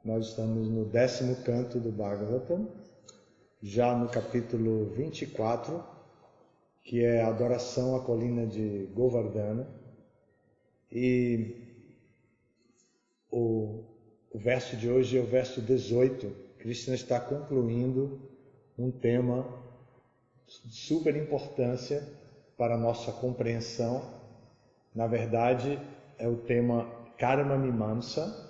Nós estamos no 10º canto do Bhagavatam, já no capítulo 24, que é a adoração à colina de Govardhana. E o verso de hoje é o verso 18. Krishna está concluindo um tema de super importância para a nossa compreensão. Na verdade, é o tema Karma Mimamsa.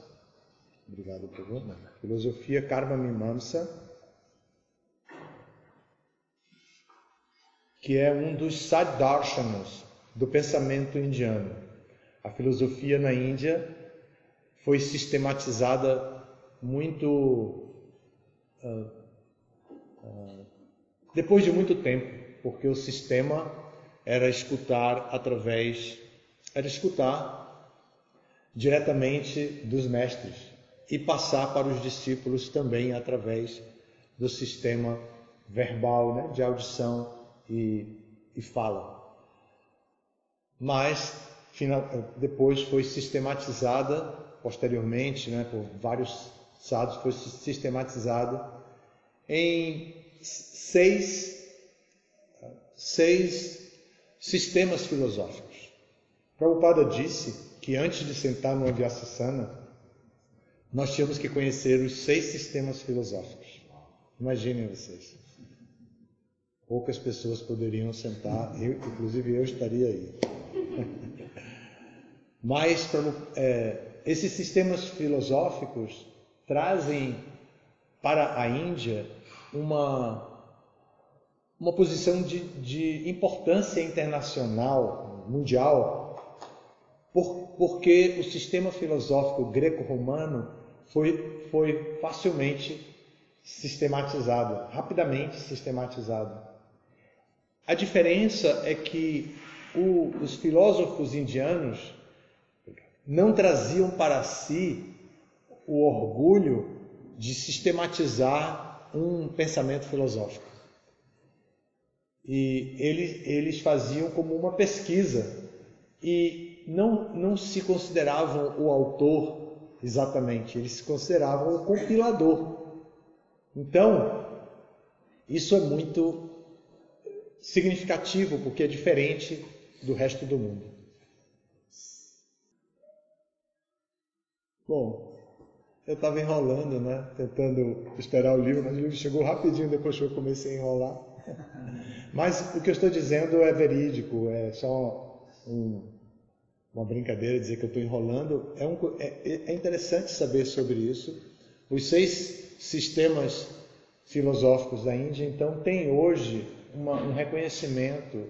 Obrigado, Prabhu. Filosofia Karma Mimamsa, que é um dos Saddarshanas do pensamento indiano. A filosofia na Índia foi sistematizada muito depois de muito tempo, porque o sistema era escutar diretamente dos mestres e passar para os discípulos também através do sistema verbal, né, de audição e fala. Mas depois foi sistematizada, posteriormente, né, por vários sadhus, foi sistematizada em seis sistemas filosóficos. Prabhupada disse que antes de sentar no Vyasasana, nós tínhamos que conhecer os 6 sistemas filosóficos. Imaginem vocês. Poucas pessoas poderiam sentar, inclusive eu estaria aí. Mas esses sistemas filosóficos trazem para a Índia uma posição de importância internacional, mundial, porque o sistema filosófico greco-romano foi facilmente sistematizado, rapidamente sistematizado. A diferença é que os filósofos indianos não traziam para si o orgulho de sistematizar um pensamento filosófico. E eles faziam como uma pesquisa e não se consideravam o autor exatamente, eles se consideravam o compilador. Então, isso é muito significativo, porque é diferente do resto do mundo. Bom, eu estava enrolando, né? Tentando esperar o livro, mas o livro chegou rapidinho depois que eu comecei a enrolar. Mas o que eu estou dizendo é verídico, é só uma brincadeira dizer que eu estou enrolando. É interessante saber sobre isso. Os 6 sistemas filosóficos da Índia, então, têm hoje um reconhecimento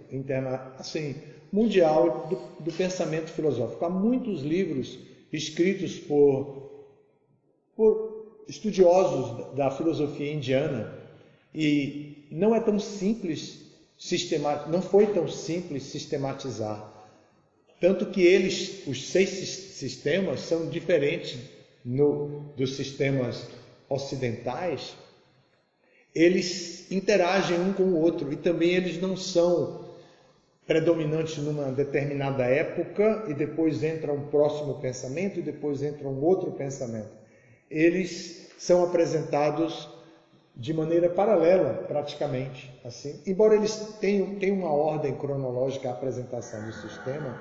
mundial do pensamento filosófico. Há muitos livros escritos por estudiosos da filosofia indiana e não é tão simples não foi tão simples sistematizar. Tanto que os 6 sistemas são diferentes dos sistemas ocidentais. Eles interagem um com o outro e também eles não são predominantes numa determinada época e depois entra um próximo pensamento e depois entra um outro pensamento. Eles são apresentados de maneira paralela, praticamente, assim. Embora eles tenham uma ordem cronológica à apresentação do sistema,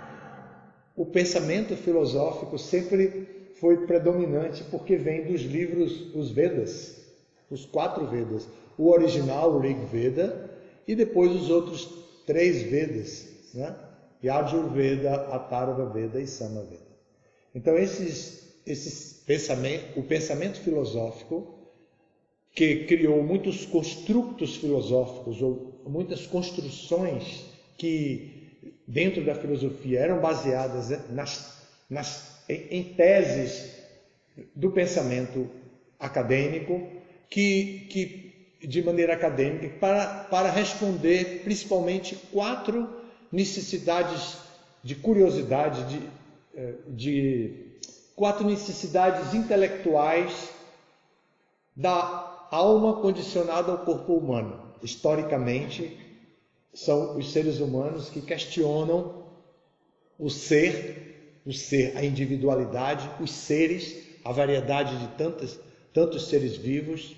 o pensamento filosófico sempre foi predominante porque vem dos livros, os Vedas, os 4 Vedas. O original, o Rig Veda, e depois os outros 3 Vedas, né? Yajurveda, Atharva Veda e Samaveda. Então o pensamento filosófico, que criou muitos construtos filosóficos, ou muitas construções que dentro da filosofia eram baseadas em teses do pensamento acadêmico, que de maneira acadêmica, para responder principalmente 4 necessidades de curiosidade, 4 necessidades intelectuais da alma condicionada ao corpo humano. Historicamente, são os seres humanos que questionam o ser, a individualidade, os seres, a variedade de tantos seres vivos.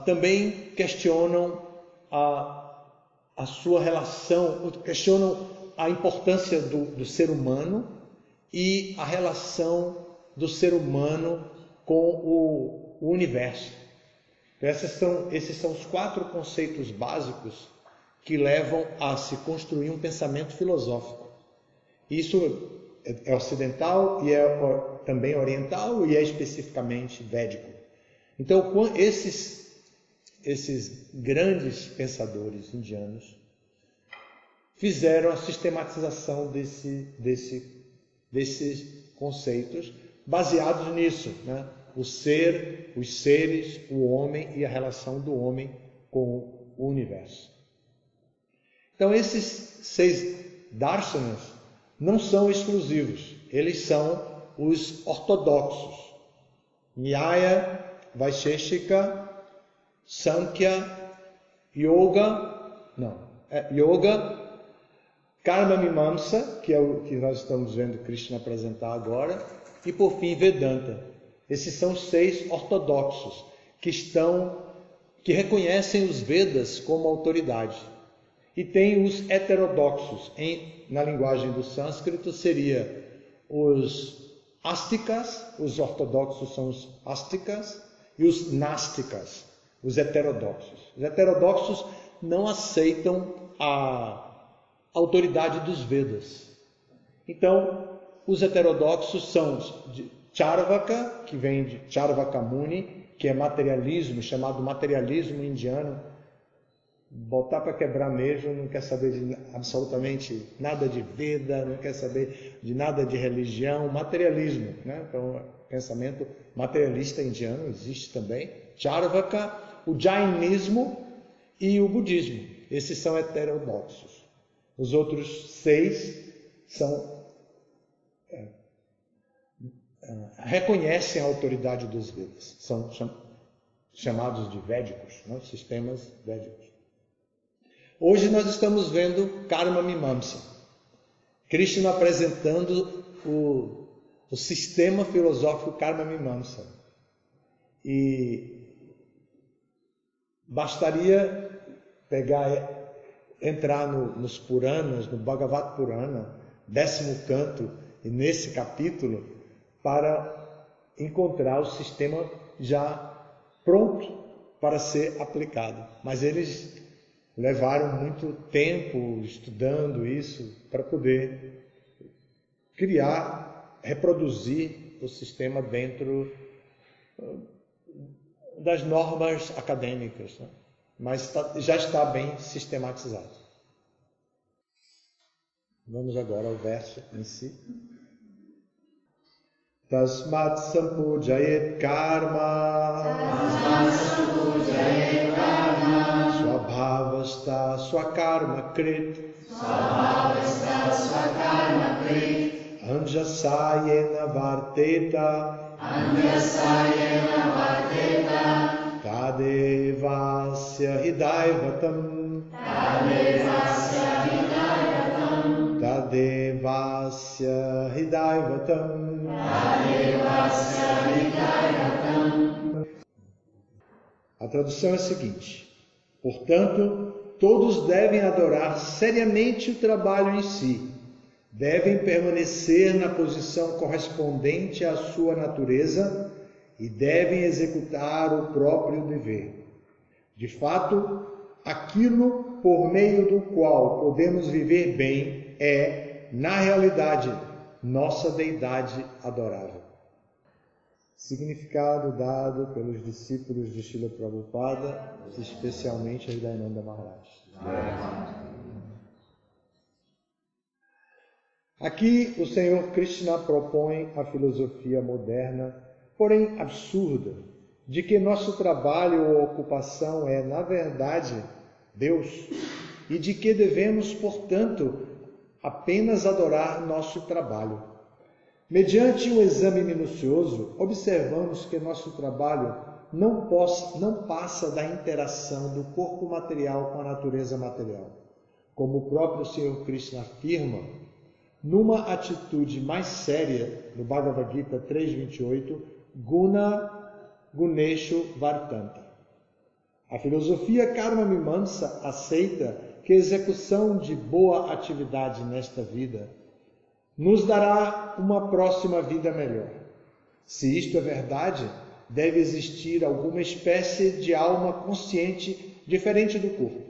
Também questionam a sua relação, questionam a importância do ser humano e a relação do ser humano com o universo. Então, esses são os 4 conceitos básicos que levam a se construir um pensamento filosófico. Isso é ocidental e é também oriental e é especificamente védico. Então, esses grandes pensadores indianos fizeram a sistematização desses conceitos baseados nisso, né? O ser, os seres, o homem e a relação do homem com o universo. Então, esses 6 darshanas não são exclusivos, eles são os ortodoxos. Nyaya, Vaisheshika, Sankhya, Yoga, Karma Mimamsa, que é o que nós estamos vendo Krishna apresentar agora, e por fim Vedanta. Esses são os 6 ortodoxos que reconhecem os Vedas como autoridade. E tem os heterodoxos, na linguagem do sânscrito seria os ástikas, os ortodoxos são os ástikas, e os násticas, os heterodoxos. Os heterodoxos não aceitam a autoridade dos Vedas. Então, os heterodoxos são de Charvaka, que vem de Charvaka Muni, que é materialismo, chamado materialismo indiano. Botar para quebrar mesmo, não quer saber de absolutamente nada de Veda, não quer saber de nada de religião, materialismo, né? Então, pensamento materialista indiano existe também. Charvaka, o Jainismo e o budismo. Esses são heterodoxos. Os outros 6 reconhecem a autoridade dos Vedas. São chamados de védicos, né? Sistemas védicos. Hoje nós estamos vendo Karma Mimamsa. Krishna apresentando o sistema filosófico Karma Mimamsa. E bastaria entrar nos Puranas, no Bhagavad Purana, 10º canto, e nesse capítulo, para encontrar o sistema já pronto para ser aplicado. Mas eles levaram muito tempo estudando isso para poder reproduzir o sistema dentro das normas acadêmicas, né? Mas já está bem sistematizado. Vamos agora ao verso em si. Tasmat sampujayet karma Swabhavasta swakarma krit Anjasayena varteta Tadevasya hidaivatam Tadevasya hidaivatam. A tradução é a seguinte: portanto, todos devem adorar seriamente o trabalho em si, devem permanecer na posição correspondente à sua natureza e devem executar o próprio dever. De fato, aquilo por meio do qual podemos viver bem é, na realidade, nossa deidade adorável. Significado dado pelos discípulos de Srila Prabhupada, especialmente Hridayananda Maharaj. Aqui o Senhor Krishna propõe a filosofia moderna, porém absurda, de que nosso trabalho ou ocupação é, na verdade, Deus, e de que devemos, portanto, apenas adorar nosso trabalho. Mediante um exame minucioso, observamos que nosso trabalho não passa da interação do corpo material com a natureza material. Como o próprio Senhor Krishna afirma, numa atitude mais séria, no Bhagavad Gita 3.28, Guna Guneshu Vartanta. A filosofia Karma Mimamsa aceita que a execução de boa atividade nesta vida nos dará uma próxima vida melhor. Se isto é verdade, deve existir alguma espécie de alma consciente diferente do corpo.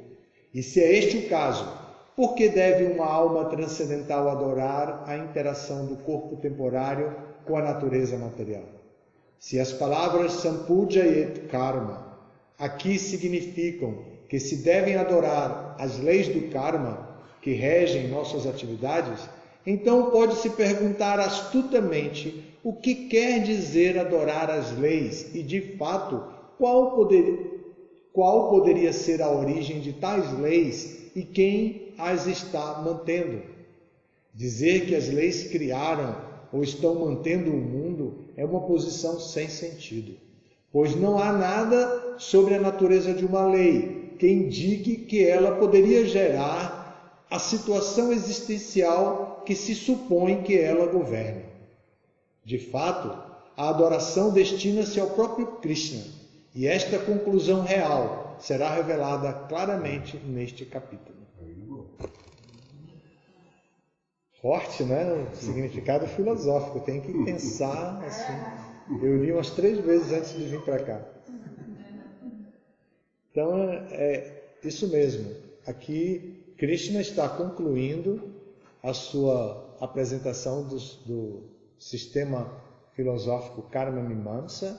E se é este o caso, por que deve uma alma transcendental adorar a interação do corpo temporário com a natureza material? Se as palavras Sampuja et Karma aqui significam que se devem adorar as leis do karma que regem nossas atividades, então pode-se perguntar astutamente o que quer dizer adorar as leis e, de fato, qual poderia ser a origem de tais leis e quem as está mantendo. Dizer que as leis criaram ou estão mantendo o mundo é uma posição sem sentido, pois não há nada sobre a natureza de uma lei que indique que ela poderia gerar a situação existencial que se supõe que ela governe. De fato, a adoração destina-se ao próprio Krishna, e esta conclusão real será revelada claramente neste capítulo. Forte, né? O significado filosófico, tem que pensar assim. Eu li umas 3 vezes antes de vir para cá. Então, é isso mesmo. Aqui, Krishna está concluindo a sua apresentação do sistema filosófico Karma Mimamsa,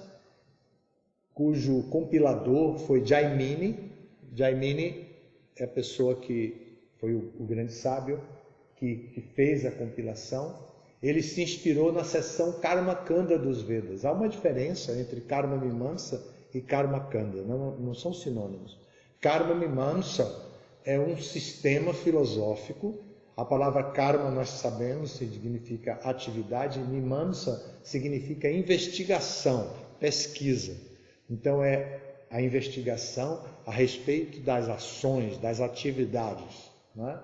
cujo compilador foi Jaimini. Jaimini é a pessoa que foi o grande sábio que fez a compilação. Ele se inspirou na seção Karma Kanda dos Vedas. Há uma diferença entre Karma Mimamsa e Karma Kanda, não são sinônimos. Karma Mimamsa é um sistema filosófico. A palavra karma, nós sabemos, significa atividade, mimamsa significa investigação, pesquisa. Então é a investigação a respeito das ações, das atividades, né?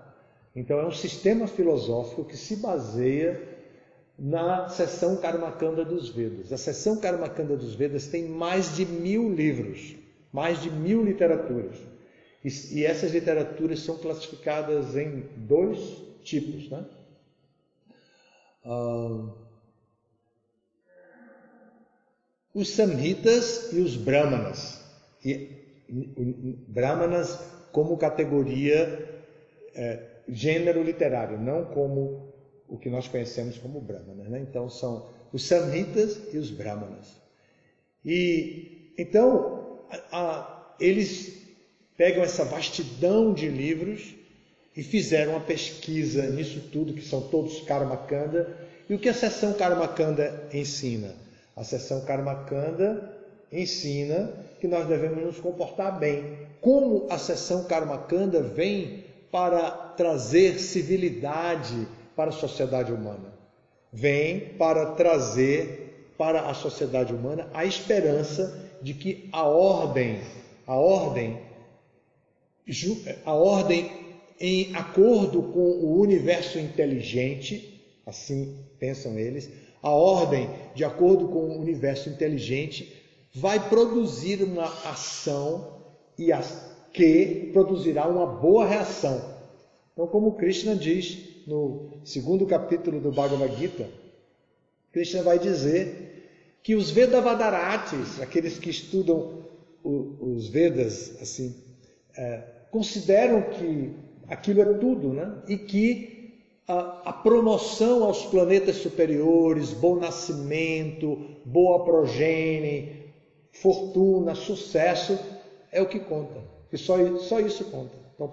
Então é um sistema filosófico que se baseia na seção Karmakanda dos Vedas. A seção Karmakanda dos Vedas tem mais de 1000 livros, mais de 1000 literaturas. E essas literaturas são classificadas em 2 tipos, né? Os Samhitas e os Brahmanas. Brahmanas como categoria, gênero literário, não como o que nós conhecemos como Brahmanas, né? Então são os Samhitas e os Brahmanas. E então eles pegam essa vastidão de livros e fizeram uma pesquisa nisso tudo, que são todos Karmakanda. E o que a seção Karmakanda ensina? A seção Karmakanda ensina que nós devemos nos comportar bem. Como a seção Karmakanda vem para trazer civilidade para a sociedade humana? Vem para trazer para a sociedade humana a esperança de que a ordem em acordo com o universo inteligente, assim pensam eles, a ordem de acordo com o universo inteligente vai produzir uma ação que produzirá uma boa reação. Então, como Krishna diz no 2º capítulo do Bhagavad Gita, Krishna vai dizer que os Vedavadaratis, aqueles que estudam os Vedas, assim, consideram que aquilo é tudo, né? E que a promoção aos planetas superiores, bom nascimento, boa progenie, fortuna, sucesso, é o que conta. E só isso conta. Então,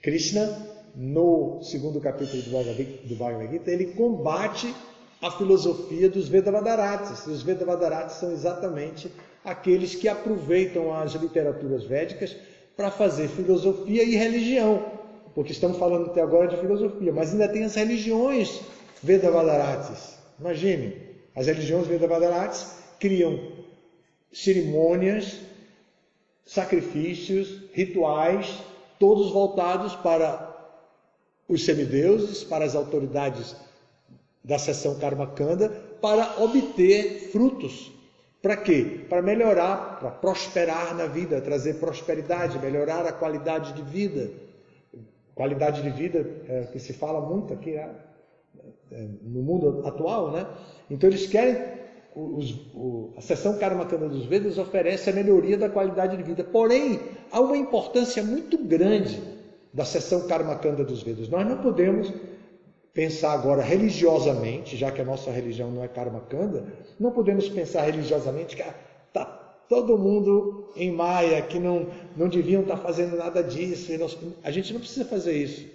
Krishna, no 2º capítulo do Bhagavad Gita, ele combate a filosofia dos Vedavadaratis. Os Vedavadaratis são exatamente aqueles que aproveitam as literaturas védicas para fazer filosofia e religião, porque estamos falando até agora de filosofia, mas ainda tem as religiões Vedavadaratis. Imagine, as religiões Vedavadaratis criam cerimônias, sacrifícios, rituais, todos voltados para os semideuses, para as autoridades da seção Karma Kanda, para obter frutos. Para quê? Para melhorar, para prosperar na vida, trazer prosperidade, melhorar a qualidade de vida. Qualidade de vida que se fala muito aqui no mundo atual, né? Então eles querem, a seção Karma Kanda dos Vedas oferece a melhoria da qualidade de vida. Porém, há uma importância muito grande da seção Karma Kanda dos Vedas. Nós não podemos pensar agora religiosamente, já que a nossa religião não é Karma Kanda, não podemos pensar religiosamente que está todo mundo em Maya, que não deviam estar fazendo nada disso. A gente não precisa fazer isso,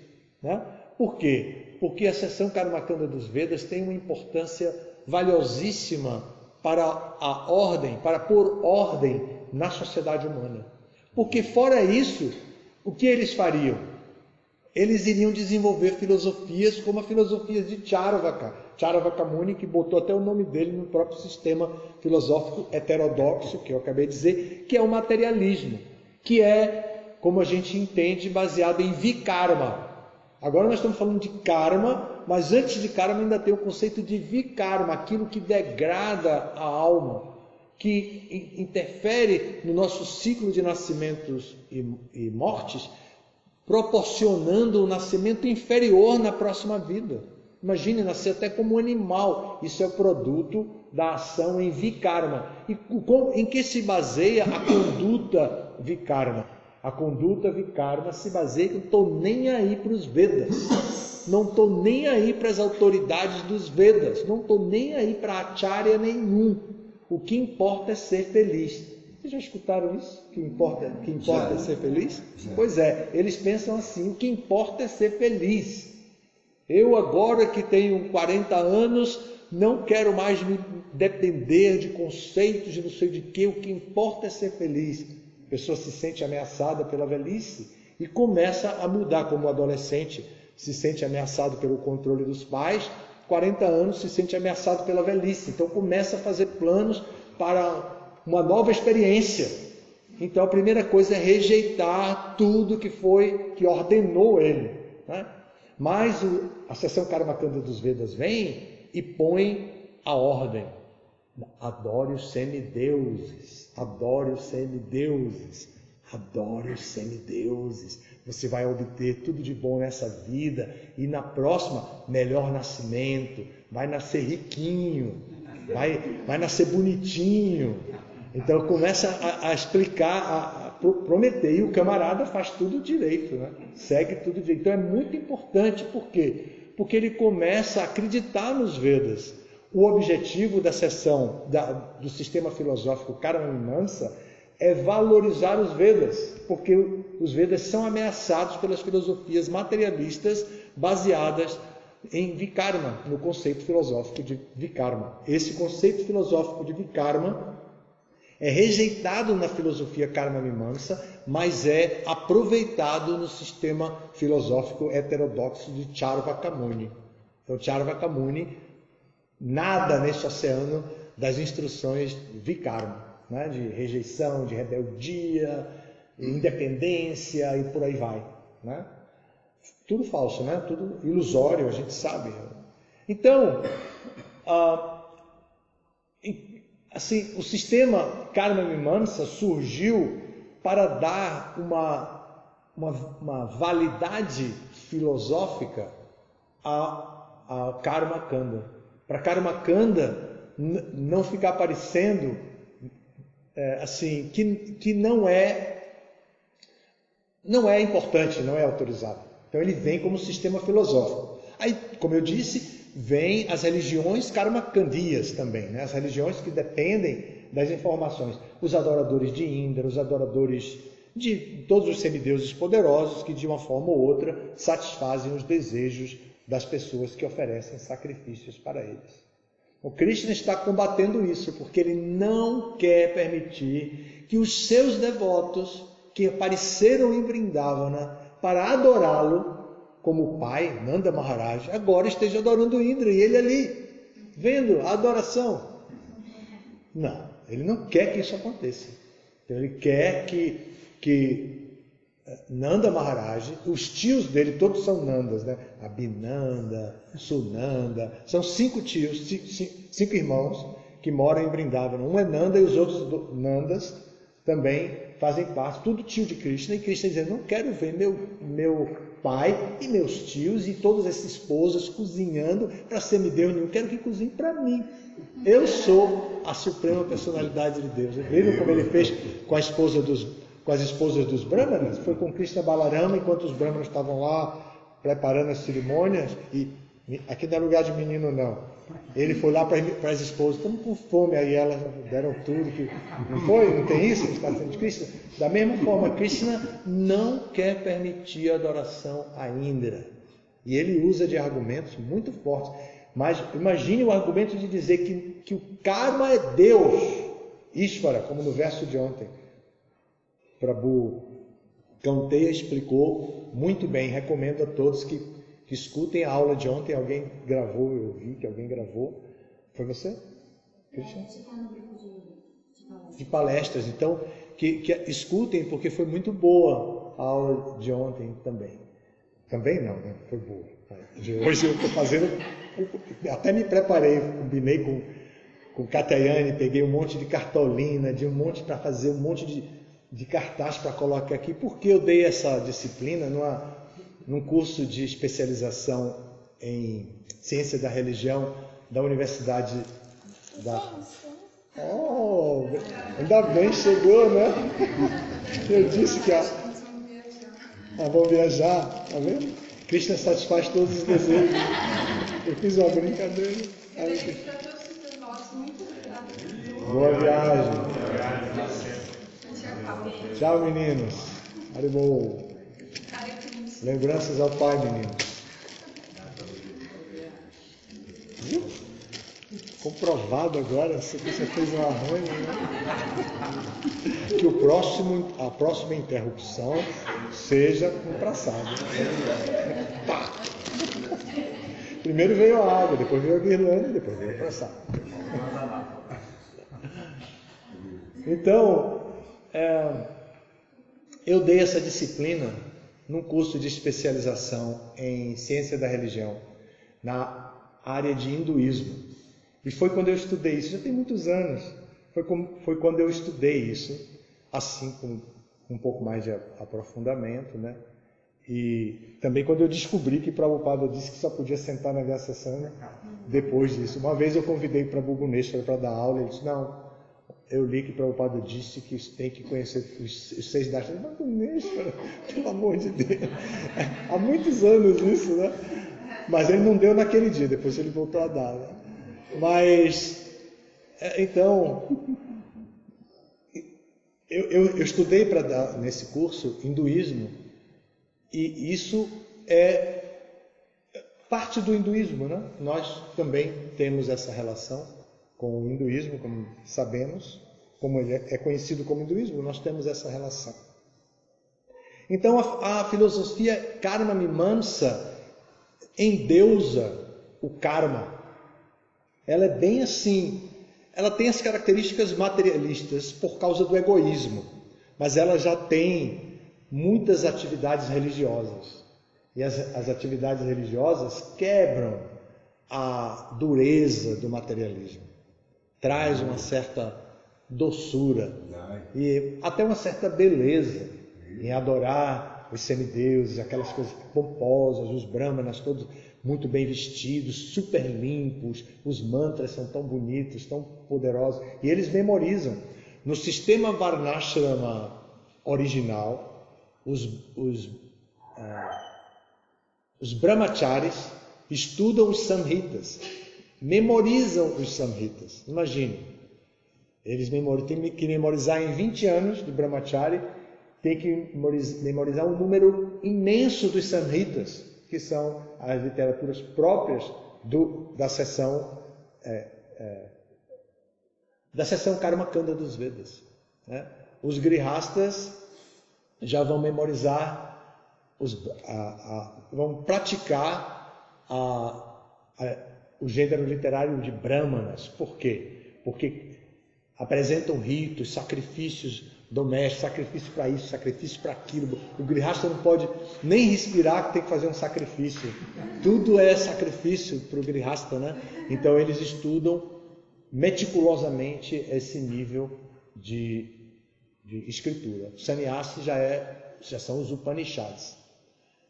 né? Por quê? Porque a seção Karma Kanda dos Vedas tem uma importância valiosíssima para a ordem, para pôr ordem na sociedade humana. Porque fora isso, o que eles fariam? Eles iriam desenvolver filosofias como a filosofia de Charvaka Muni, que botou até o nome dele no próprio sistema filosófico heterodoxo, que eu acabei de dizer, que é o materialismo, que é, como a gente entende, baseado em vikarma. Agora nós estamos falando de karma, mas antes de karma ainda tem o conceito de vikarma, aquilo que degrada a alma, que interfere no nosso ciclo de nascimentos e mortes, proporcionando um nascimento inferior na próxima vida. Imagine nascer até como um animal. Isso é o produto da ação em vikarma. E em que se baseia a conduta vikarma? A conduta vikarma se baseia que eu não estou nem aí para os Vedas. Não estou nem aí para as autoridades dos Vedas. Não estou nem aí para acharya nenhum. O que importa é ser feliz. Vocês já escutaram isso? O que importa é ser feliz? Já. Pois é, eles pensam assim, o que importa é ser feliz. Eu agora que tenho 40 anos, não quero mais me depender de conceitos de não sei de quê, o que importa é ser feliz. A pessoa se sente ameaçada pela velhice e começa a mudar, como o adolescente se sente ameaçado pelo controle dos pais, 40 anos se sente ameaçado pela velhice, então começa a fazer planos para uma nova experiência. Então a primeira coisa é rejeitar tudo que ordenou ele, né? Mas a seção Karma Kanda dos Vedas vem e põe a ordem. Adore os semideuses, adore os semideuses, adore os semideuses. Você vai obter tudo de bom nessa vida e na próxima, melhor nascimento, vai nascer riquinho, vai nascer bonitinho. Então começa a explicar, a prometer, e o camarada faz tudo direito, né? Segue tudo direito. Então é muito importante, por quê? Porque ele começa a acreditar nos Vedas. O objetivo da seção do sistema filosófico Karma-Mimamsa é valorizar os Vedas, porque os Vedas são ameaçados pelas filosofias materialistas baseadas em Vikarma, no conceito filosófico de Vikarma. Esse conceito filosófico de Vikarma é rejeitado na filosofia Karma-Mimamsa, mas é aproveitado no sistema filosófico heterodoxo de Charvaka Muni. Então, Charvaka Muni nada nesse oceano das instruções Vikarma, né? De rejeição, de rebeldia, independência e por aí vai, né? Tudo falso, né? Tudo ilusório, a gente sabe. Então, assim, o sistema Karma-Mimamsa surgiu para dar uma validade filosófica a Karma Kanda. Para Karma Kanda não ficar parecendo assim, que não é importante, não é autorizado. Então ele vem como sistema filosófico. Aí, como eu disse, vem as religiões karmakandias também, né? As religiões que dependem das informações. Os adoradores de Indra, os adoradores de todos os semideuses poderosos que de uma forma ou outra satisfazem os desejos das pessoas que oferecem sacrifícios para eles. O Krishna está combatendo isso, porque ele não quer permitir que os seus devotos que apareceram em Vrindavana para adorá-lo como pai, Nanda Maharaj, agora esteja adorando Indra e ele ali, vendo a adoração. Não, ele não quer que isso aconteça. Então, ele quer que Nanda Maharaj, os tios dele todos são Nandas, né? Abhinanda, Sunanda, são 5 tios, 5 irmãos que moram em Vrindavana. Um é Nanda e os outros Nandas também fazem parte, tudo tio de Krishna, e Krishna dizendo, não quero ver meu pai e meus tios e todas essas esposas cozinhando para semideus nenhum, quero que cozinhe para mim. Eu sou a suprema personalidade de Deus. Viram como ele fez com as esposas dos Brahmanas? Foi com Krishna Balarama, enquanto os Brahmanas estavam lá preparando as cerimônias, e aqui não é lugar de menino não. Ele foi lá para as esposas, estamos com fome, aí elas deram tudo, que não foi? Não tem isso? Está sendo de Krishna? Da mesma forma, Krishna não quer permitir a adoração a Indra. E ele usa de argumentos muito fortes. Mas imagine o argumento de dizer que o karma é Deus, Ishvara, como no verso de ontem. Prabhu Kanteya explicou muito bem, recomendo a todos que escutem a aula de ontem. Alguém gravou, eu vi que alguém gravou. Foi você? Krishna? De palestras. Então, que escutem, porque foi muito boa a aula de ontem também. Também não, né? Foi boa. Hoje eu estou fazendo, até me preparei, combinei com Katyayani, peguei um monte de cartolina, para fazer um monte de cartaz para colocar aqui, porque eu dei essa disciplina num curso de especialização em ciência da religião da Universidade da... Oh, ainda bem, chegou, né? Eu disse que vão viajar, tá vendo? Krishna satisfaz todos os desejos. Eu fiz uma brincadeira. Boa viagem. Tchau, meninos. Haribol. Lembranças ao pai, meninos. Viu? Comprovado agora, você fez um arranjo, né? Que a próxima interrupção seja um traçado. Pá! Primeiro veio a água, depois veio a guirlanda, depois veio o traçado. Então, eu dei essa disciplina num curso de especialização em ciência da religião, na área de hinduísmo. E foi quando eu estudei isso, já tem muitos anos, foi quando eu estudei isso, assim, com um pouco mais de aprofundamento, né? E também quando eu descobri que Prabhupada disse que só podia sentar na Vyasasana depois disso. Uma vez eu convidei Prabhu Guneshwara para dar aula, ele disse, não, eu li que Prabhupada disse que tem que conhecer os 6 dashanas. Mas Guneshwara, pelo amor de Deus, há muitos anos isso, né? Mas ele não deu naquele dia, depois ele voltou a dar, né? Mas, então, eu estudei para dar nesse curso hinduísmo, e isso é parte do hinduísmo, né? Nós também temos essa relação com o hinduísmo, como sabemos, como ele é conhecido como hinduísmo, nós temos essa relação. Então, a filosofia Karma Mimamsa endeusa o karma. Ela é bem assim, ela tem as características materialistas por causa do egoísmo, mas ela já tem muitas atividades religiosas. E as atividades religiosas quebram a dureza do materialismo. Traz uma certa doçura e até uma certa beleza em adorar os semideuses, aquelas coisas pomposas, os brahmanas todos muito bem vestidos, super limpos, os mantras são tão bonitos, tão poderosos, e eles memorizam. No sistema Varnashrama original, os brahmacharis estudam os samhitas, memorizam os samhitas. Imagine, eles têm que memorizar em 20 anos de brahmachari, tem que memorizar um número imenso dos samhitas, que são as literaturas próprias da seção Karma Kanda dos Vedas, né? Os grihastas já vão memorizar, vão praticar o gênero literário de brahmanas. Por quê? Porque apresentam ritos, sacrifícios doméstico, sacrifício para isso, sacrifício para aquilo. O grihasta não pode nem respirar, que tem que fazer um sacrifício. Tudo é sacrifício para o grihasta, né? Então eles estudam meticulosamente esse nível de escritura. Sannyasi já são os Upanishads.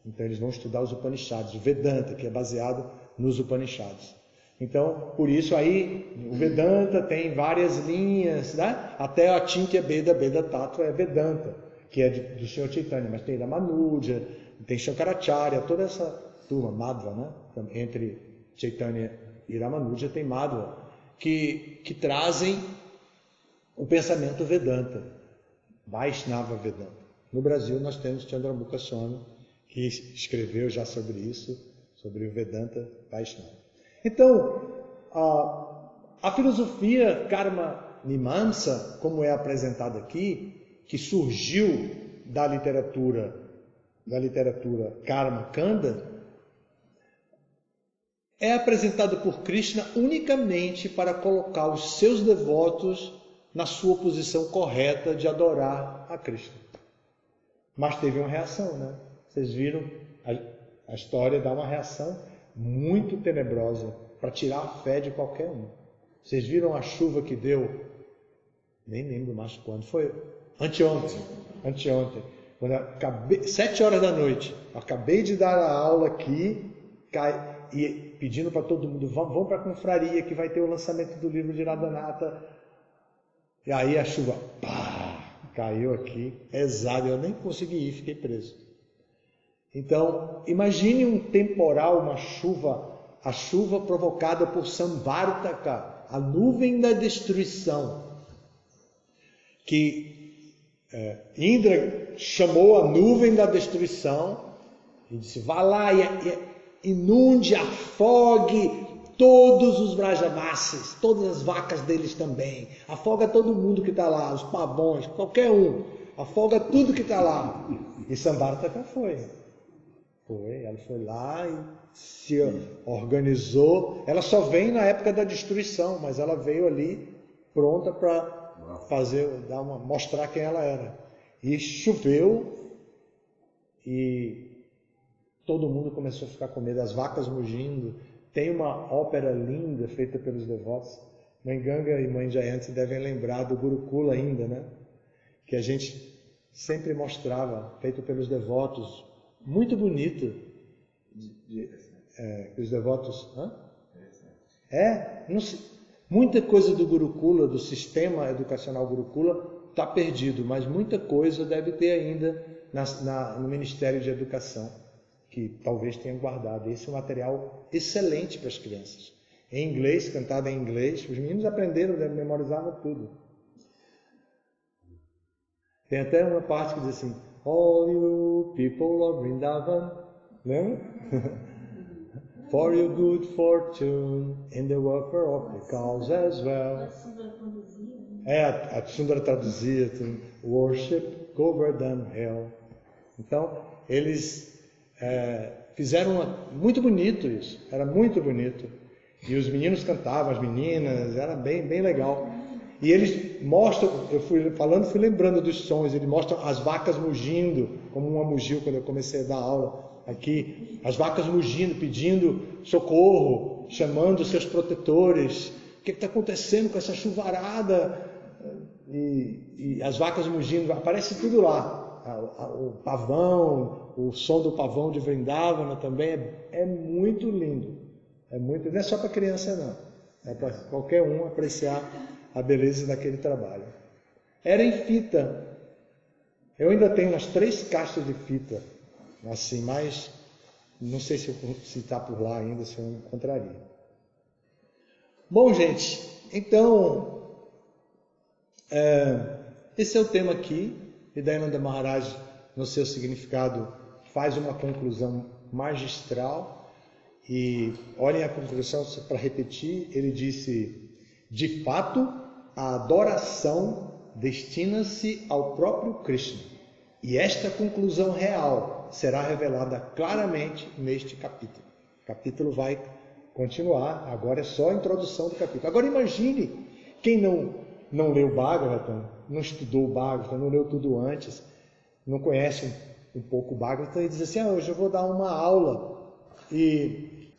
Então eles vão estudar os Upanishads, o Vedanta, que é baseado nos Upanishads. Então, por isso aí, o Vedanta tem várias linhas, né? Até a Achintya Beda Tattva é Vedanta, que é do Sr. Chaitanya, mas tem Ramanuja, tem Shankaracharya, toda essa turma, Madhva, né? Entre Chaitanya e Ramanuja tem Madhva, que trazem o pensamento Vedanta, Vaishnava Vedanta. No Brasil nós temos Chandramukha Swami, que escreveu já sobre isso, sobre o Vedanta Vaishnava. Então, a filosofia Karma Mimamsa, como é apresentada aqui, que surgiu da literatura Karma Kanda, é apresentada por Krishna unicamente para colocar os seus devotos na sua posição correta de adorar a Krishna. Mas teve uma reação, né? Vocês viram? A história dá uma reação muito tenebrosa para tirar a fé de qualquer um. Vocês viram a chuva que deu? Nem lembro mais quando. Foi anteontem. Quando 7 horas da noite, acabei de dar a aula aqui, e pedindo para todo mundo, vão para a confraria que vai ter o lançamento do livro de Radhanatha. E aí a chuva, caiu aqui, pesado, eu nem consegui ir, fiquei preso. Então, imagine um temporal, uma chuva, a chuva provocada por Samvartaka, a nuvem da destruição, que Indra chamou a nuvem da destruição e disse, vá lá e inunde, afogue todos os Vrajavasis, todas as vacas deles também, afoga todo mundo que está lá, os pavões, qualquer um, afoga tudo que está lá. E Samvartaka ela foi lá e se organizou. Ela só vem na época da destruição, mas ela veio ali pronta para mostrar quem ela era. E choveu e todo mundo começou a ficar com medo, as vacas mugindo. Tem uma ópera linda feita pelos devotos. Mãe Ganga e Mãe Jayanti devem lembrar do Gurukula ainda, né? Que a gente sempre mostrava, feito pelos devotos, muito bonito. Os devotos... muita coisa do Gurukula, do sistema educacional Gurukula, está perdido, mas muita coisa deve ter ainda no Ministério de Educação, que talvez tenha guardado. Esse é um material excelente para as crianças. Em inglês, cantado em inglês, os meninos aprenderam, memorizavam tudo. Tem até uma parte que diz assim, all you people of Vrindavan, lembra? For your good fortune in the welfare of the cows as well. A Sundara traduzia, worship Govardhan Hell. Então, eles fizeram muito bonito isso, era muito bonito. E os meninos cantavam, as meninas, era bem, bem legal. E eles mostram, eu fui lembrando dos sons, eles mostram as vacas mugindo, como uma mugiu quando eu comecei a dar aula aqui. As vacas mugindo, pedindo socorro, chamando seus protetores. O que está acontecendo com essa chuvarada? E as vacas mugindo, aparece tudo lá. O pavão, o som do pavão de Vrindavana também é muito lindo. Não é só para criança não, é para qualquer um apreciar a beleza daquele trabalho. Era em fita. Eu ainda tenho umas 3 caixas de fita, assim, mas não sei se está por lá ainda, se eu encontraria. Bom, gente, então esse é o tema aqui. E Dayananda Maharaj, no seu significado, faz uma conclusão magistral. E olhem a conclusão, para repetir, ele disse: de fato, a adoração destina-se ao próprio Krishna. E esta conclusão real será revelada claramente neste capítulo. O capítulo vai continuar, agora é só a introdução do capítulo. Agora imagine quem não não leu o Bhagavatam, não estudou o Bhagavatam, não leu tudo antes, não conhece um pouco o Bhagavatam, e diz assim, hoje eu vou dar uma aula. E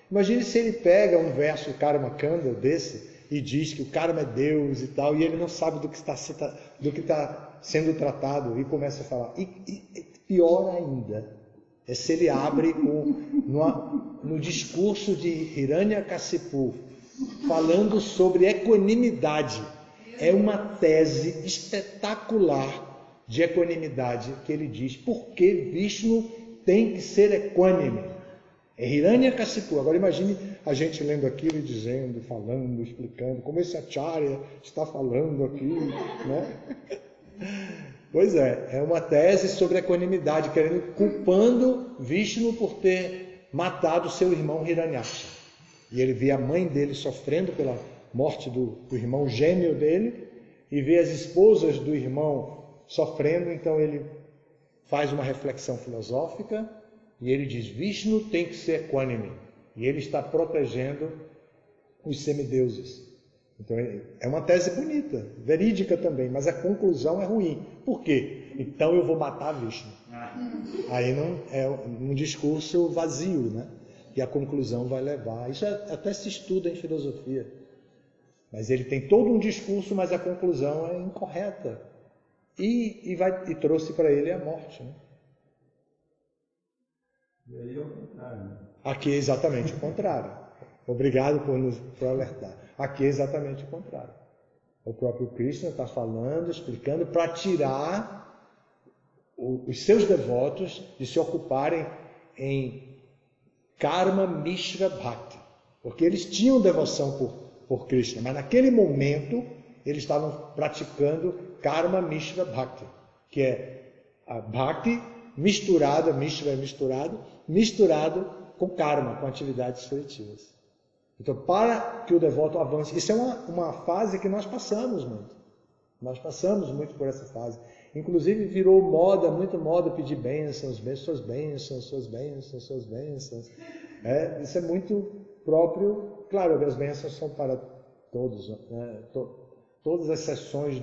imagine se ele pega um verso Karma Kanda desse e diz que o karma é Deus e tal, e ele não sabe do que está sendo tratado, e começa a falar. E pior ainda é se ele abre no discurso de Hiranyakasipu, falando sobre equanimidade. É uma tese espetacular de equanimidade que ele diz, porque Vishnu tem que ser equânime. É Hiranyakasipu. Agora imagine a gente lendo aquilo e dizendo, falando, explicando, como esse Acharya está falando aqui, né? Pois é uma tese sobre equanimidade, culpando Vishnu por ter matado seu irmão Hiranyaksha. E ele vê a mãe dele sofrendo pela morte do irmão gêmeo dele, e vê as esposas do irmão sofrendo, então ele faz uma reflexão filosófica, e ele diz, Vishnu tem que ser equânime, e ele está protegendo os semideuses. Então é uma tese bonita, verídica também, mas a conclusão é ruim. Por quê? Então eu vou matar Vishnu. Aí não é um discurso vazio, né? E a conclusão vai levar. Isso até se estuda em filosofia. Mas ele tem todo um discurso, mas a conclusão é incorreta. E trouxe para ele a morte, né? E aí é o contrário, né? Aqui é exatamente o contrário. Obrigado por alertar. Aqui é exatamente o contrário. O próprio Krishna está falando, explicando, para tirar os seus devotos de se ocuparem em Karma Mishra Bhakti. Porque eles tinham devoção por Krishna, mas naquele momento eles estavam praticando Karma Mishra Bhakti, que é a Bhakti misturada, Mishra é misturado com Karma, com atividades seletivas. Então, para que o devoto avance, isso é uma fase que nós passamos muito. Nós passamos muito por essa fase. Inclusive, virou muita moda pedir bênçãos, suas bênçãos, suas bênçãos, suas bênçãos. Isso é muito próprio. Claro, as bênçãos são para todos. Né? Todas as seções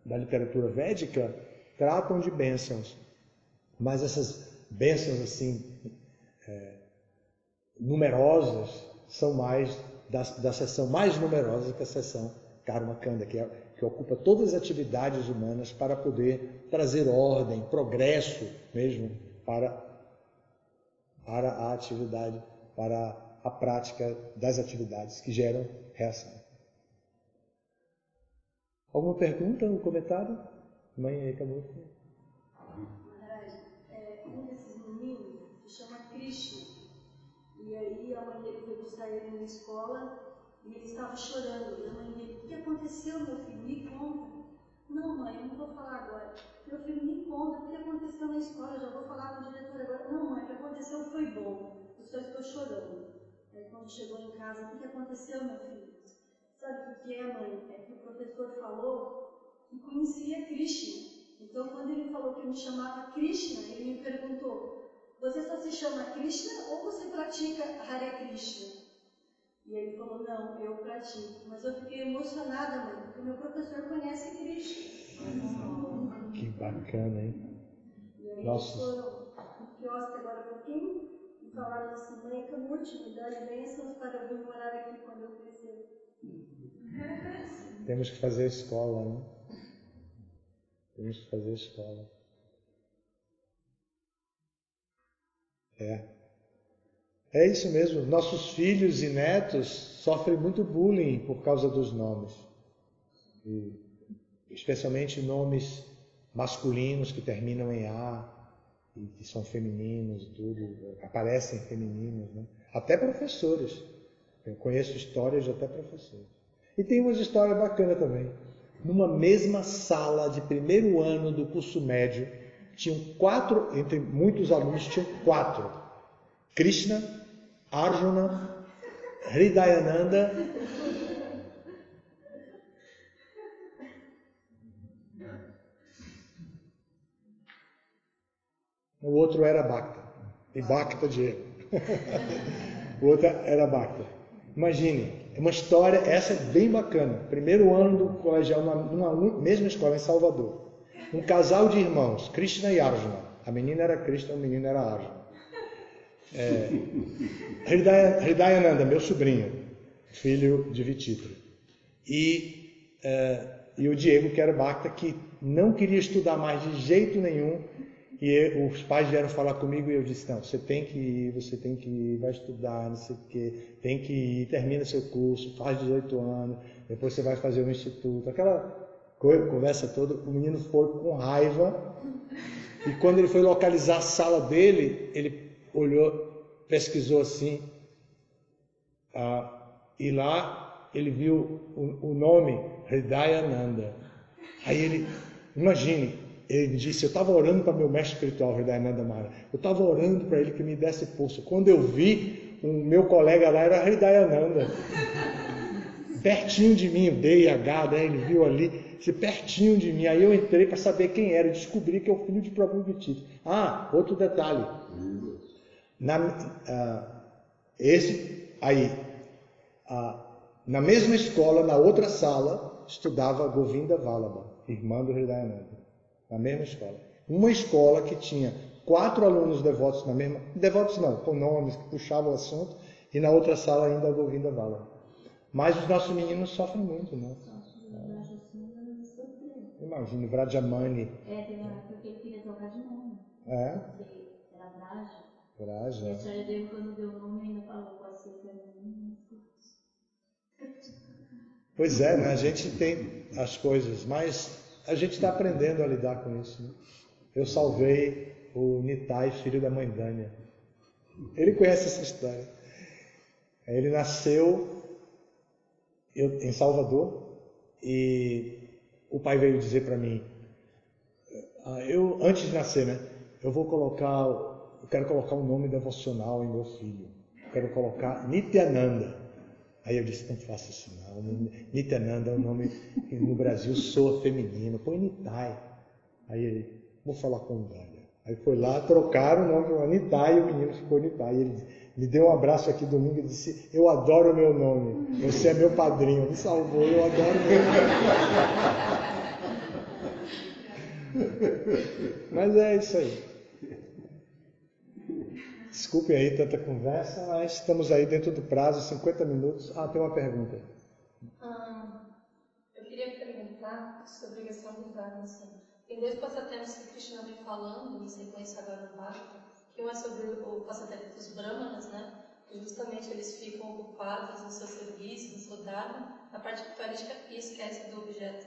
da literatura védica tratam de bênçãos. Mas essas bênçãos, assim, numerosas, são mais da seção mais numerosa, que é a seção Karma Kanda, que ocupa todas as atividades humanas para poder trazer ordem, progresso mesmo para a atividade, para a prática das atividades que geram reação. Alguma pergunta, um comentário? Mãe, aí acabou. Um desses meninos se chama Krishna. E aí a mãe dele foi buscar ele na escola e ele estava chorando. E a mãe dele, o que aconteceu, meu filho? Me conta. Não, mãe, eu não vou falar agora. Meu filho, me conta o que aconteceu na escola, eu já vou falar com o diretor agora. Não, mãe, o que aconteceu foi bom, eu só estou chorando. Aí quando chegou em casa, o que aconteceu, meu filho? Sabe o que é, mãe? É que o professor falou que conhecia Krishna. Então quando ele falou que me chamava Krishna, ele me perguntou, você só se chama Krishna ou você pratica Hare Krishna? E ele falou, não, eu pratico. Mas eu fiquei emocionada, mãe, porque o meu professor conhece Krishna. Que bacana, hein? E aí Nossa. eles foram no quiosque agora um pouquinho e falaram assim, mãe, Kamurti, me dá bênçãos para eu vir morar aqui quando eu crescer. Temos que fazer escola, né? Temos que fazer escola. É isso mesmo. Nossos filhos e netos sofrem muito bullying por causa dos nomes. E, especialmente nomes masculinos que terminam em A e que são femininos, tudo, aparecem femininos, né? Até professores. Eu conheço histórias de até professores. E tem umas histórias bacanas também. Numa mesma sala de primeiro ano do curso médio, tinham 4, entre muitos alunos, tinham 4. Krishna, Arjuna, Hridayananda o outro era Bhakta. E Bhakta de O outro era Bhakta. Imagine, É uma história, essa é bem bacana. Primeiro ano do colegial, numa mesma escola em Salvador. Um casal de irmãos, Krishna e Arjuna. A menina era Krishna, o menino era Arjuna. Hridayananda, meu sobrinho, filho de Vichitra. E o Diego, que era Bhakta, que não queria estudar mais de jeito nenhum. E os pais vieram falar comigo e eu disse, não, você tem que ir, vai estudar, não sei o quê, tem que ir, termina seu curso, faz 18 anos, depois você vai fazer o instituto. Aquela conversa toda, o menino foi com raiva e quando ele foi localizar a sala dele, ele olhou, pesquisou assim, e lá ele viu o nome Hridayananda. Aí ele, imagine, ele disse, eu estava orando para meu mestre espiritual, Hridayananda Mara. Eu estava orando para ele que me desse pulso. Quando eu vi, o meu colega lá era Hridayananda. Pertinho de mim, o DIH, né? Ele viu ali, pertinho de mim. Aí eu entrei para saber quem era e descobri que é o filho de Prabhu Vichitra. Outro detalhe. Na mesma escola, na outra sala, estudava Govinda Vallabha, irmã do Hridayananda. Na mesma escola. Uma escola que tinha 4 alunos devotos na mesma... Devotos não, com nomes que puxavam o assunto. E na outra sala ainda a Govinda Vallabha. Mas os nossos meninos sofrem muito, né? Imagina, Vrajamani. Tem uma época que ele queria trocar de nome. Porque era Vraja. Vraja. E a senhora dele, quando deu o nome, ainda falou com a cifra. Pois é, né? A gente tem as coisas, mas a gente está aprendendo a lidar com isso. Né? Eu salvei o Nitai, filho da mãe Dânia. Ele conhece essa história. Ele nasceu em Salvador e o pai veio dizer para mim, antes de nascer, né? Eu quero colocar um nome devocional em meu filho. Eu quero colocar Nityananda. Aí eu disse, não faça isso não. Nityananda é um nome que no Brasil soa feminino. Põe Nitai. Aí ele, vou falar com o Dânia. Aí foi lá, trocaram o nome para Nitai e o menino ficou Nitai. E ele me deu um abraço aqui domingo e disse, eu adoro o meu nome. Você é meu padrinho. Me salvou, eu adoro o meu nome. Mas é isso aí. Desculpem aí tanta conversa, mas estamos aí dentro do prazo, 50 minutos. Tem uma pergunta. Eu queria perguntar sobre a questão do Dharma. Assim. Tem 2 passatempos que Krishna vem falando, em sequência agora no Bhagavad, que um é sobre o passatempo dos Brahmanas, né? Que justamente eles ficam ocupados no seu serviço, no seu Dharma, na parte ritualística e esquece do objeto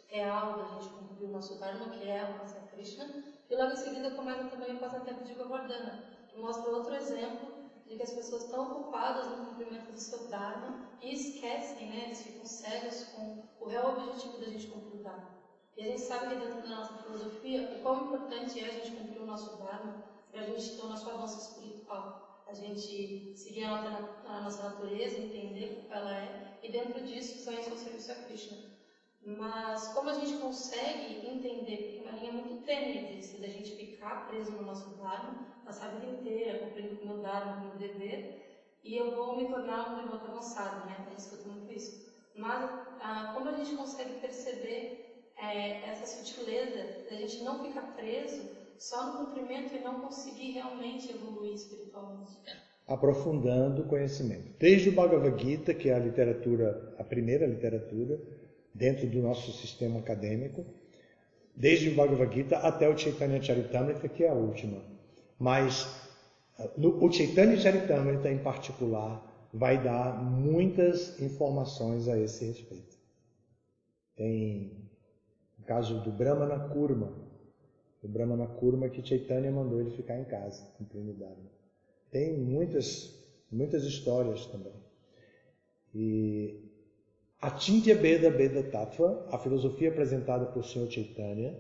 real da gente cumprir o nosso Dharma, que é alcançar Krishna. E logo em seguida começa também o passatempo de Govardhana, que mostra outro exemplo de que as pessoas estão ocupadas no cumprimento do seu Dharma e esquecem, né? Eles ficam cegos com o real objetivo da gente cumprir o Dharma. E a gente sabe que dentro da nossa filosofia, o quão importante é a gente cumprir o nosso Dharma para a gente ter o nosso avanço espiritual. A gente seguir a nossa natureza, entender o que ela é, e dentro disso usar isso ao serviço a Krishna. Mas como a gente consegue entender, porque é uma linha muito tênue disso, da gente ficar preso no nosso Dharma, passar a vida inteira cumprindo o meu Dharma, o meu dever, e eu vou me tornar um devoto avançado, né? Eu escuto muito isso. Mas como a gente consegue perceber essa sutileza da gente não ficar preso só no cumprimento e não conseguir realmente evoluir espiritualmente? Aprofundando o conhecimento. Desde o Bhagavad Gita, que é a primeira literatura, dentro do nosso sistema acadêmico, desde o Bhagavad Gita até o Chaitanya Charitamrita, que é a última. Mas o Chaitanya Charitamrita, em particular, vai dar muitas informações a esse respeito. Tem o caso do Brahmana Kurma, que Chaitanya mandou ele ficar em casa, cumprindo o Dharma. Tem muitas histórias também. E Achintya Beda Beda Tattva, a filosofia apresentada por Sr. Chaitanya,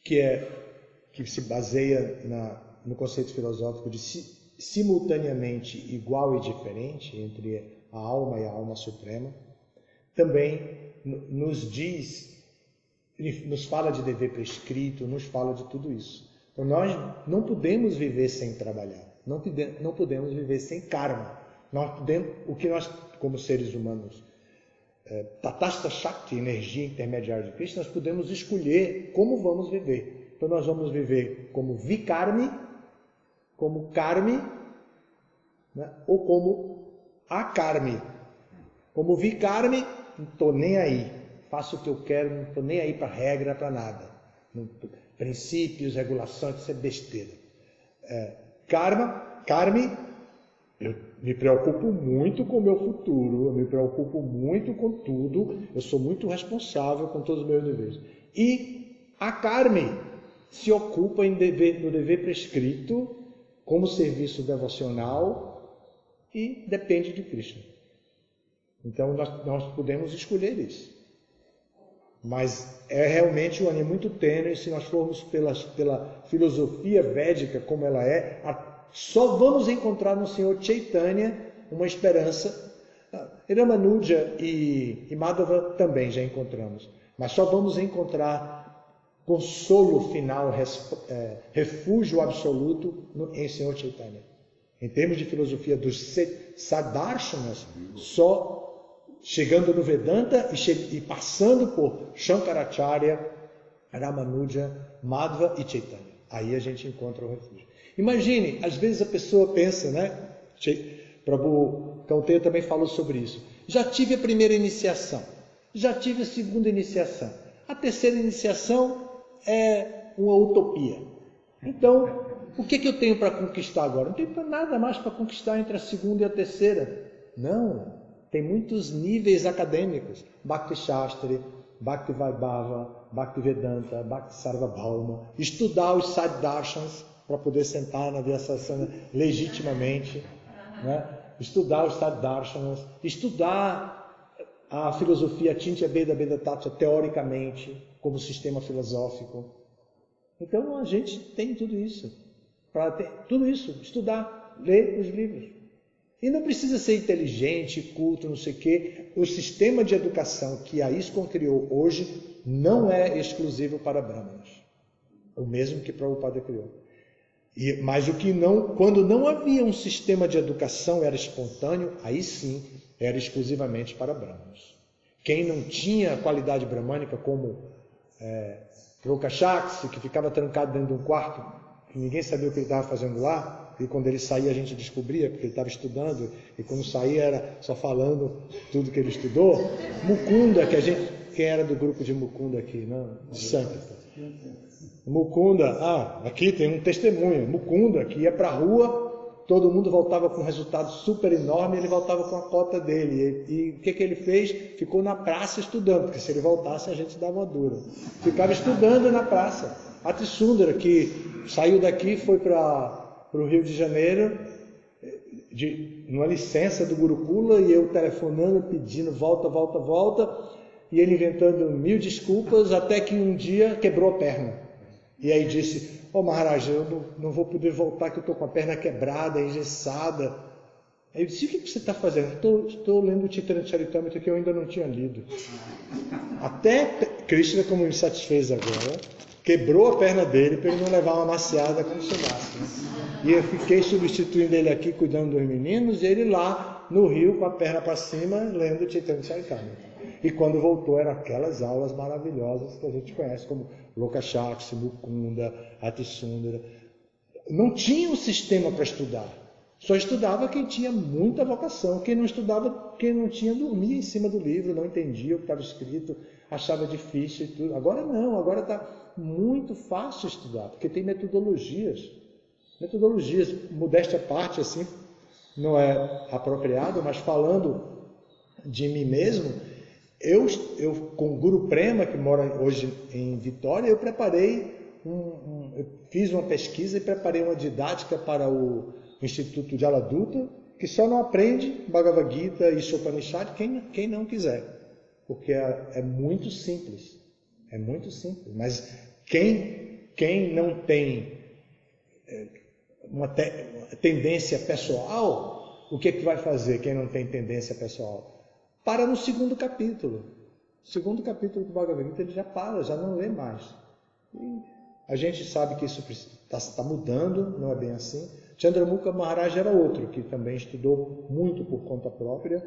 que se baseia no conceito filosófico de simultaneamente igual e diferente entre a alma e a alma suprema, também nos fala de dever prescrito, nos fala de tudo isso. Então nós não podemos viver sem trabalhar, não podemos viver sem karma. O que nós, como seres humanos, Tatastha Shakti, energia intermediária de Krishna, nós podemos escolher como vamos viver. Então nós vamos viver como Vikarmi, como Karmi, né? Ou como Akarmi. Como Vikarmi, não estou nem aí, faço o que eu quero, não estou nem aí para regra, para nada. Princípios, regulações, isso é besteira. Karmi, eu me preocupo muito com o meu futuro, eu me preocupo muito com tudo, eu sou muito responsável com todos os meus deveres. E Akarmi se ocupa no dever prescrito, como serviço devocional, e depende de Krishna. Então nós podemos escolher isso. Mas é realmente um anime muito tênue. Se nós formos pela filosofia védica como ela é, só vamos encontrar no Senhor Chaitanya uma esperança. Ramanuja e Madhava também já encontramos. Mas só vamos encontrar consolo final, refúgio absoluto em Senhor Chaitanya. Em termos de filosofia dos Sadharshanas, só chegando no Vedanta e passando por Shankaracharya, Ramanuja, Madhva e Chaitanya. Aí a gente encontra o refúgio. Imagine, às vezes a pessoa pensa, né? Prabhu Kauteya também falou sobre isso. Já tive a primeira iniciação, já tive a segunda iniciação. A terceira iniciação é uma utopia. Então, o que eu tenho para conquistar agora? Não tenho nada mais para conquistar entre a segunda e a terceira. Não. Tem muitos níveis acadêmicos. Bhakti Shastri, Bhakti Vaibhava, Bhakti Vedanta, Bhakti Sarvabhauma. Estudar os Sadharshans para poder sentar na Vyasasana legitimamente. Né? Estudar os Sadharshanas. Estudar a filosofia Achintya Bheda Bheda Tattva teoricamente, como sistema filosófico. Então a gente tem tudo isso. Para ter tudo isso, estudar, ler os livros. E não precisa ser inteligente, culto, não sei o quê. O sistema de educação que a ISKCON criou hoje não é exclusivo para brahmanas. O mesmo que Prabhupada criou. Mas quando não havia um sistema de educação, era espontâneo, aí sim, era exclusivamente para brahmanas. Quem não tinha qualidade brahmânica, como Lokashakti, que ficava trancado dentro de um quarto, que ninguém sabia o que ele estava fazendo lá, e quando ele saía a gente descobria, porque ele estava estudando, e quando saía era só falando tudo que ele estudou. Mukunda, quem era do grupo de Mukunda aqui, não? De Sankirtan. Mukunda, aqui tem um testemunho. Mukunda, que ia para a rua, todo mundo voltava com um resultado super enorme, ele voltava com a cota dele. E o que ele fez? Ficou na praça estudando, porque se ele voltasse a gente dava uma dura. Ficava estudando na praça. Atisundara, que saiu daqui, foi para o Rio de Janeiro, numa licença do Gurukula, e eu telefonando, pedindo volta, e ele inventando 1000 desculpas, até que um dia quebrou a perna. E aí disse: Maharaj, eu não vou poder voltar, que eu estou com a perna quebrada, engessada. Aí eu disse: o que você está fazendo? Estou lendo o Chaitanya Charitamrita, que eu ainda não tinha lido. Até Krishna, como me satisfez agora, quebrou a perna dele para ele não levar uma maciada como se fosse. Né? E eu fiquei substituindo ele aqui, cuidando dos meninos, e ele lá no Rio, com a perna para cima, lendo Chaitanya Charitamrita. E quando voltou, eram aquelas aulas maravilhosas que a gente conhece, como Lokashakti, Mukunda, Atisundara. Não tinha um sistema para estudar. Só estudava quem tinha muita vocação. Quem não estudava, quem não tinha, dormia em cima do livro, não entendia o que estava escrito, achava difícil e tudo. Agora não, agora está muito fácil estudar, porque tem metodologias. Metodologias, modéstia à parte, assim, não é apropriado, mas falando de mim mesmo, eu com o Guru Prema, que mora hoje em Vitória, eu preparei eu fiz uma pesquisa e preparei uma didática para o Instituto de Aladuta, que só não aprende Bhagavad Gita e Upanishad quem não quiser, porque é muito simples, mas quem não tem uma tendência pessoal, o que vai fazer quem não tem tendência pessoal? Para no segundo capítulo. Segundo capítulo do Bhagavad Gita, ele já para, já não lê mais. E a gente sabe que isso está mudando, não é bem assim. Chandramukha Maharaj era outro, que também estudou muito por conta própria,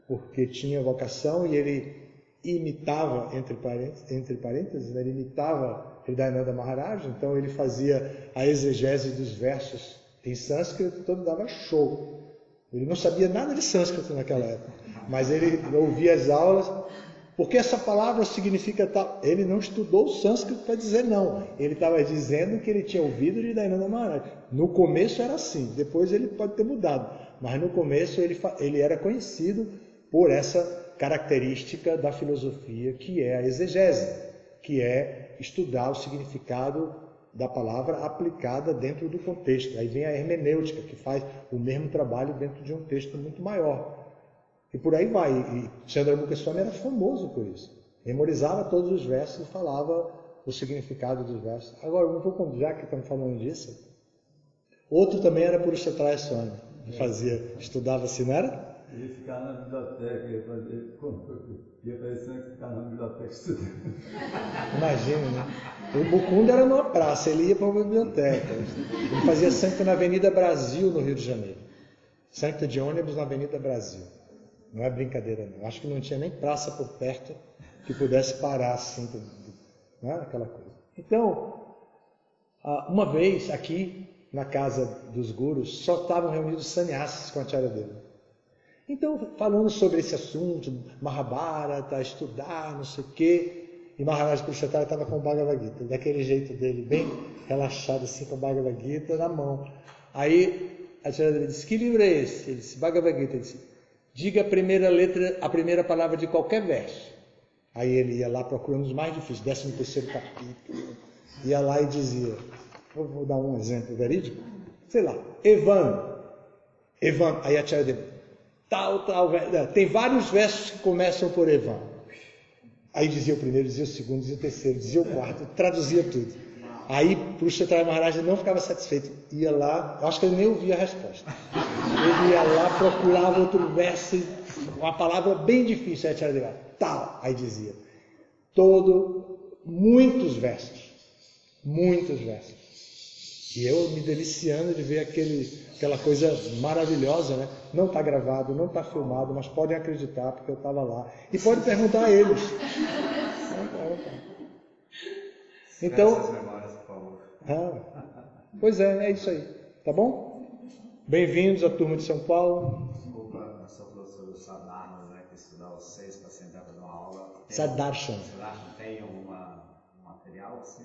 porque tinha vocação e ele imitava, entre parênteses, né, ele imitava Hridayananda Maharaj, então ele fazia a exegese dos versos em sânscrito, todo dava show. Ele não sabia nada de sânscrito naquela época, mas ele ouvia as aulas, porque essa palavra significa tal. Ele não estudou o sânscrito para dizer não, ele estava dizendo que ele tinha ouvido de Hridayananda Maharaj. No começo era assim, depois ele pode ter mudado, mas no começo ele era conhecido por essa característica da filosofia, que é a exegese, que é estudar o significado da palavra aplicada dentro do contexto. Aí vem a hermenêutica, que faz o mesmo trabalho dentro de um texto muito maior. E por aí vai. E Chandramukha Swami era famoso por isso. Memorizava todos os versos e falava o significado dos versos. Agora, já que estamos falando disso, outro também era Purushottaya Swami, que estudava assim, não era? Ele ficava na biblioteca, ia parecendo que ficava na biblioteca estudando. Imagina, né? O Mukunda era numa praça, ele ia para uma biblioteca. Ele fazia Sancta na Avenida Brasil, no Rio de Janeiro. Sancta de ônibus na Avenida Brasil. Não é brincadeira, não. Acho que não tinha nem praça por perto que pudesse parar assim, não é aquela coisa. Então, uma vez aqui na casa dos gurus, só estavam reunidos sannyasis com a Acharya Deva. Então, falando sobre esse assunto, Mahabharata, estudar, não sei o quê, e Maharaj Purushottaya estava com o Bhagavad Gita, daquele jeito dele, bem relaxado assim, com o Bhagavad Gita na mão. Aí a Acharya Deva disse: que livro é esse? Ele disse: Bhagavad Gita. Ele disse: diga a primeira letra, a primeira palavra de qualquer verso. Aí ele ia lá procurando os mais difíceis, 13º capítulo, ia lá e dizia, vou dar um exemplo verídico, sei lá, Evan, aí a Acharya Deva, tal, tem vários versos que começam por Evan. Aí dizia o primeiro, dizia o segundo, dizia o terceiro, dizia o quarto, traduzia tudo. Aí Purushottaya Maharaj não ficava satisfeito, ia lá, eu acho que ele nem ouvia a resposta. Ele ia lá, procurava outro verso, uma palavra bem difícil, aí a Acharya Deva, tal, aí dizia, muitos versos. E eu me deliciando de ver aquela coisa maravilhosa, né? Não está gravado, não está filmado, mas podem acreditar, porque eu estava lá. E pode perguntar a eles. Então, pois é isso aí. Tá bom? Bem-vindos à turma de São Paulo. Desculpa, eu sou professor do Sadharma, né, que estudava 6 para sentar para dar uma aula. Sadarshan. Tem um material assim?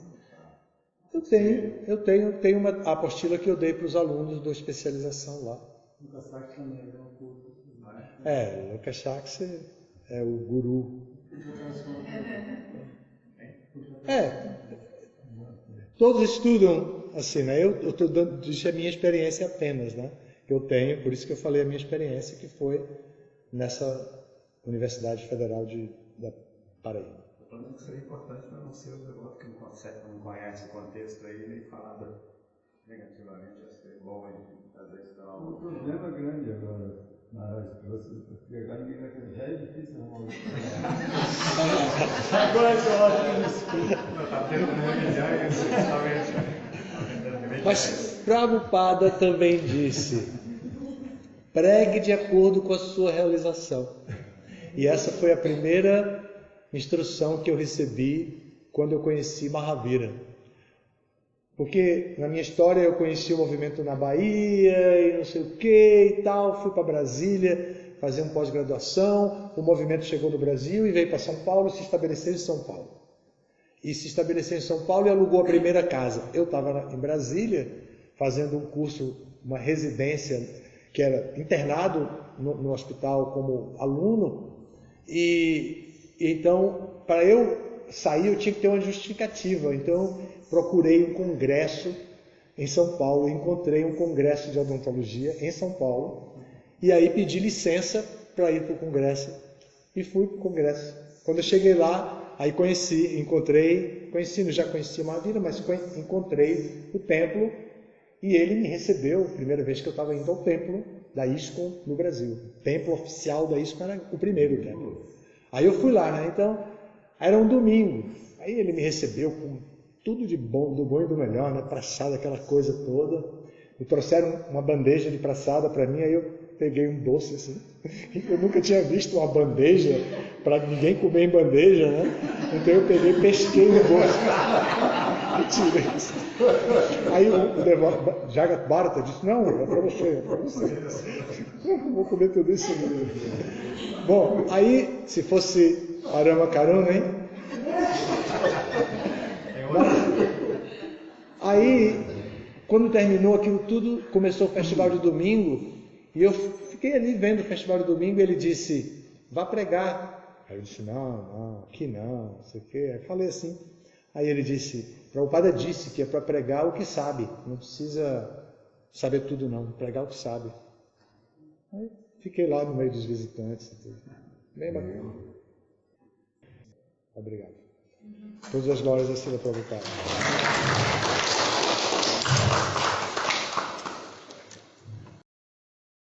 Eu tenho uma apostila que eu dei para os alunos da especialização lá. O Kassak também é um curso. O Kassak é o guru. Todos estudam assim, né? Eu estou dando a minha experiência apenas, né? Que eu tenho, por isso que eu falei a minha experiência, que foi nessa Universidade Federal da Paraíba. Falando que seria importante para não ser o devoto que não conhece o contexto aí, nem falado negativamente, acho que é bom fazer isso. O problema grande agora, Maharaj trouxe, porque agora ninguém vai querer, já é difícil não. Agora é ótimo isso. Está tendo revisão, Mas Prabhupada também disse, pregue de acordo com a sua realização. E essa foi a primeira instrução que eu recebi quando eu conheci Mahavira. Porque na minha história eu conheci o movimento na Bahia e não sei o que e tal, fui para Brasília fazer uma pós-graduação, o movimento chegou no Brasil e veio para São Paulo e se estabeleceu em São Paulo. E se estabeleceu em São Paulo e alugou a primeira casa. Eu estava em Brasília fazendo um curso, uma residência, que era internado no hospital como aluno, e então, para eu sair, eu tinha que ter uma justificativa. Então, procurei um congresso em São Paulo, encontrei um congresso de odontologia em São Paulo, e aí pedi licença para ir para o congresso, e fui para o congresso. Quando eu cheguei lá, aí já conhecia Mahavira, mas encontrei o templo, e ele me recebeu, primeira vez que eu estava indo ao templo da ISKCON no Brasil. O templo oficial da ISKCON era o primeiro templo. Aí eu fui lá, né? Então, era um domingo. Aí ele me recebeu com tudo de bom, do bom e do melhor, né? Prachado, aquela coisa toda. E trouxeram uma bandeja de praçada para mim, aí eu peguei um doce assim. Eu nunca tinha visto uma bandeja, para ninguém comer em bandeja, né? Então eu peguei e pesquei o doce. E tirei. Aí o Jagat Bharata disse, não, é para você, é para você. Vou comer tudo isso mesmo. Bom, aí, se fosse Arama Karuna, hein? Aí, quando terminou aquilo tudo, começou o festival de domingo, e eu fiquei ali vendo o festival de domingo, e ele disse, vá pregar. Aí eu disse, não, aqui não sei o quê. Aí falei assim. Aí ele disse, Prabhupada disse que é para pregar o que sabe, não precisa saber tudo não, pregar o que sabe. Aí fiquei lá no meio dos visitantes. Bem bacana. Obrigado. Todas as glórias a Srila Prabhupada.